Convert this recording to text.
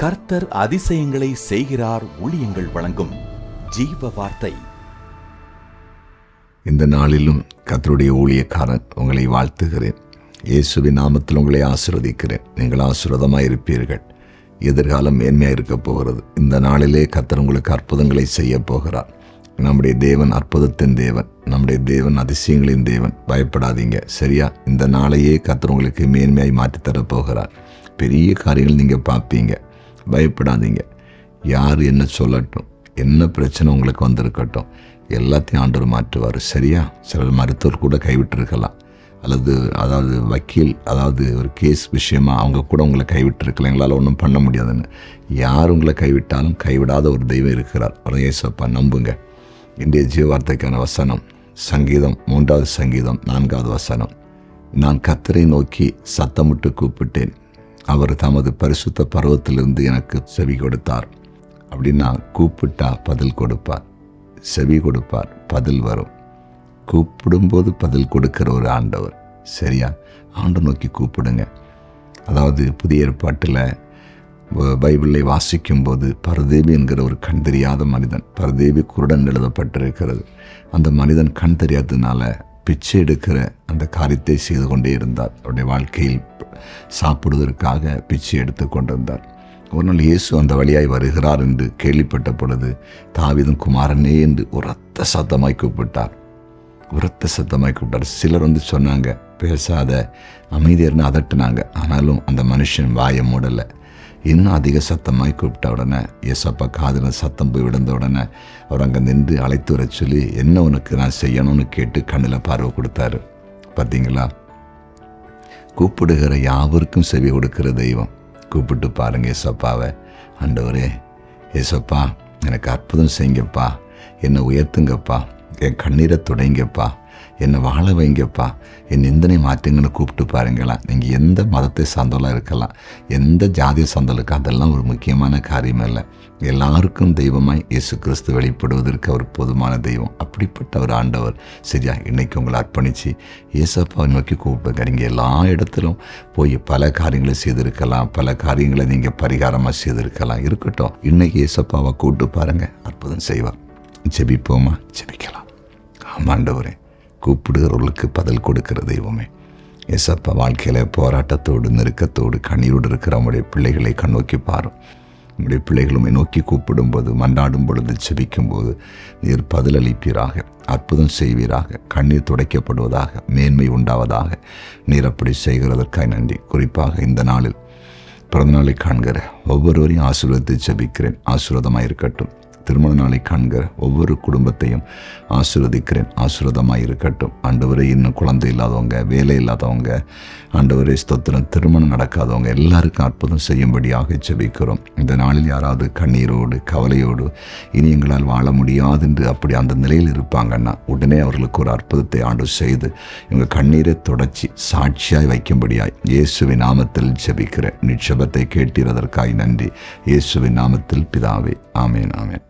கர்த்தர் அதிசயங்களை செய்கிறார். ஊழியங்கள் வழங்கும் ஜீவ வார்த்தை. இந்த நாளிலும் கர்த்தருடைய ஊழியக்காரன் உங்களை வாழ்த்துகிறேன். இயேசுவின் நாமத்தில் உங்களை ஆசீர்வதிக்கிறேன். நீங்கள் ஆசீர்வாதமாய் இருப்பீர்கள். எதிர்காலம் மேன்மையாக இருக்க போகிறது. இந்த நாளிலே கர்த்தர் உங்களுக்கு அற்புதங்களை செய்ய போகிறார். நம்முடைய தேவன் அற்புதத்தின் தேவன், நம்முடைய தேவன் அதிசயங்களின் தேவன். பயப்படாதீங்க, சரியா? இந்த நாளையே கர்த்தர் உங்களுக்கு மேன்மையாய் மாற்றித்தர போகிறார். பெரிய காரியங்கள் நீங்கள் பார்ப்பீங்க. பயப்படாதீங்க. யார் என்ன சொல்லட்டும், என்ன பிரச்சனை உங்களுக்கு வந்திருக்கட்டும், எல்லாத்தையும் ஆண்டவர் மாற்றுவார், சரியா? சிலர் மருத்துவர் கூட கைவிட்டிருக்கலாம், அதாவது வக்கீல், ஒரு கேஸ் விஷயமா அவங்க கூட உங்களை கைவிட்டிருக்கலாம். எங்களால் ஒன்றும் பண்ண முடியாதுன்னு. யார் உங்களை கைவிட்டாலும் கைவிடாத ஒரு தெய்வம் இருக்கிறார். அவர் இயேசுப்பா, நம்புங்க. இன்றைய ஜீவார்த்தைக்கான வசனம் சங்கீதம் 3வது சங்கீதம் 4வது வசனம். நான் கர்த்தரை நோக்கி சத்தமிட்டு கூப்பிட்டேன், அவர் தமது பரிசுத்த பர்வத்திலிருந்து எனக்கு செவி கொடுத்தார். அப்படின்னா கூப்பிட்டா பதில் கொடுப்பார், செவி கொடுப்பார், பதில் வரும். கூப்பிடும்போது பதில் கொடுக்கிற ஒரு ஆண்டவர், சரியா? ஆண்டை நோக்கி கூப்பிடுங்க. அதாவது புதிய ஏற்பாட்டில் பைபிளை வாசிக்கும்போது பரதேவி என்கிற ஒரு கண் தெரியாத மனிதன், பரதேவி குருடன் எழுதப்பட்டிருக்கிறது. அந்த மனிதன் கண் தெரியாததுனால பிச்சை எடுக்கிற அந்த காரியத்தை செய்து கொண்டே இருந்தார். அவருடைய வாழ்க்கையில் சாப்பிடுவதற்காக பிச்சை எடுத்து கொண்டிருந்தார். ஒரு நாள் இயேசு அந்த வழியாய் வருகிறார் என்று கேள்விப்பட்ட பொழுது தாவீதின் குமாரனே என்று உரத்த சத்தமாய் கூப்பிட்டார். சிலர் சொன்னாங்க, பேசாத, அமைதியர்னு அதட்டினாங்க. ஆனாலும் அந்த மனுஷன் வாயை மூடலை. இன்னும் அதிக சத்தமாய் கூப்பிட்ட உடனே ஏசப்பா காதில் சத்தம் போய் விழுந்த உடனே அவர் அங்கே நின்று அழைத்து வர சொல்லி, என்ன உனக்கு நான் செய்யணும்னு கேட்டு கண்ணில் பார்வை கொடுத்தாரு. பார்த்தீங்களா? கூப்பிடுகிற யாவருக்கும் செவி கொடுக்கிற தெய்வம். கூப்பிட்டு பாருங்க ஏசப்பாவை. ஆண்டவரே, ஏசப்பா எனக்கு அற்புதம் செய்யுங்கப்பா, என்னை உயர்த்துங்கப்பா, என் கண்ணீரை துடைங்கப்பா, என்னை வாழ வைங்கப்பா, என் நிந்தனை மாற்றுங்கன்னு கூப்பிட்டு பாருங்களா. நீங்கள் எந்த மதத்தை சார்ந்தவளாக இருக்கலாம், எந்த ஜாதியை சார்ந்தவளுக்கு, அதெல்லாம் ஒரு முக்கியமான காரியம் இல்லை. எல்லாருக்கும் தெய்வமாய் இயேசு கிறிஸ்து வெளிப்படுவதற்கு அவர் போதுமான தெய்வம். அப்படிப்பட்ட ஒரு ஆண்டவர், சரியா? இன்னைக்கு உங்களை அர்ப்பணித்து இயேசப்பாவை நோக்கி கூப்பிடுங்க. நீங்கள் எல்லா இடத்திலும் போய் பல காரியங்களை செய்திருக்கலாம், பல காரியங்களை நீங்கள் பரிகாரமாக செய்திருக்கலாம். இருக்கட்டும், இன்னைக்கு இயேசப்பாவை கூப்பிட்டு பாருங்கள், அற்புதம் செய்வார். ஜெபிப்போமா? ஜெபிக்கலாம். ஆமாண்டவரே, கூப்பிடுகிறவர்களுக்கு பதில் கொடுக்கிற தெய்வமே, ஏசப்பா வாழ்க்கையில் போராட்டத்தோடு நெருக்கத்தோடு கண்ணீரோடு இருக்கிற நம்முடைய பிள்ளைகளை கண்ணோக்கி பாரும். நம்முடைய பிள்ளைகளுமே நோக்கி கூப்பிடும்போது, மன்றாடும் பொழுது, செபிக்கும்போது நீர் பதிலளிப்பீராக, அற்புதம் செய்வீராக, கண்ணீர் துடைக்கப்படுவதாக, மேன்மை உண்டாவதாக. நீர் அப்படி செய்கிறதற்காக நன்றி. குறிப்பாக இந்த நாளில் பிறந்தநாளை காண்கிற ஒவ்வொருவரையும் ஆசீர்வதித்து செபிக்கிறேன். ஆசீர்வாதமாக இருக்கட்டும். திருமண நாளை காண்கிற ஒவ்வொரு குடும்பத்தையும் ஆசீர்வதிக்கிறேன். ஆசீர்வாதமாக இருக்கட்டும். ஆண்டவரே, இன்னும் குழந்தை இல்லாதவங்க, வேலை இல்லாதவங்க, ஆண்டவரே ஸ்தோத்திரம், திருமணம் நடக்காதவங்க எல்லாருக்கும் அற்புதம் செய்யும்படியாக ஜெபிக்கிறோம். இந்த நாளில் யாராவது கண்ணீரோடு கவலையோடு இனி எங்களால் வாழ முடியாது என்று அப்படி அந்த நிலையில் இருப்பாங்கன்னா, உடனே அவர்களுக்கு ஒரு அற்புதத்தை ஆண்டவர் செய்து இவங்க கண்ணீரை தொடச்சி சாட்சியாய் வைக்கும்படியாய் இயேசுவின் நாமத்தில் ஜெபிக்கிறேன். நிச்சபத்தை கேட்டீரதற்காய் நன்றி. இயேசுவின் நாமத்தில் பிதாவே, ஆமேன், ஆமேன்.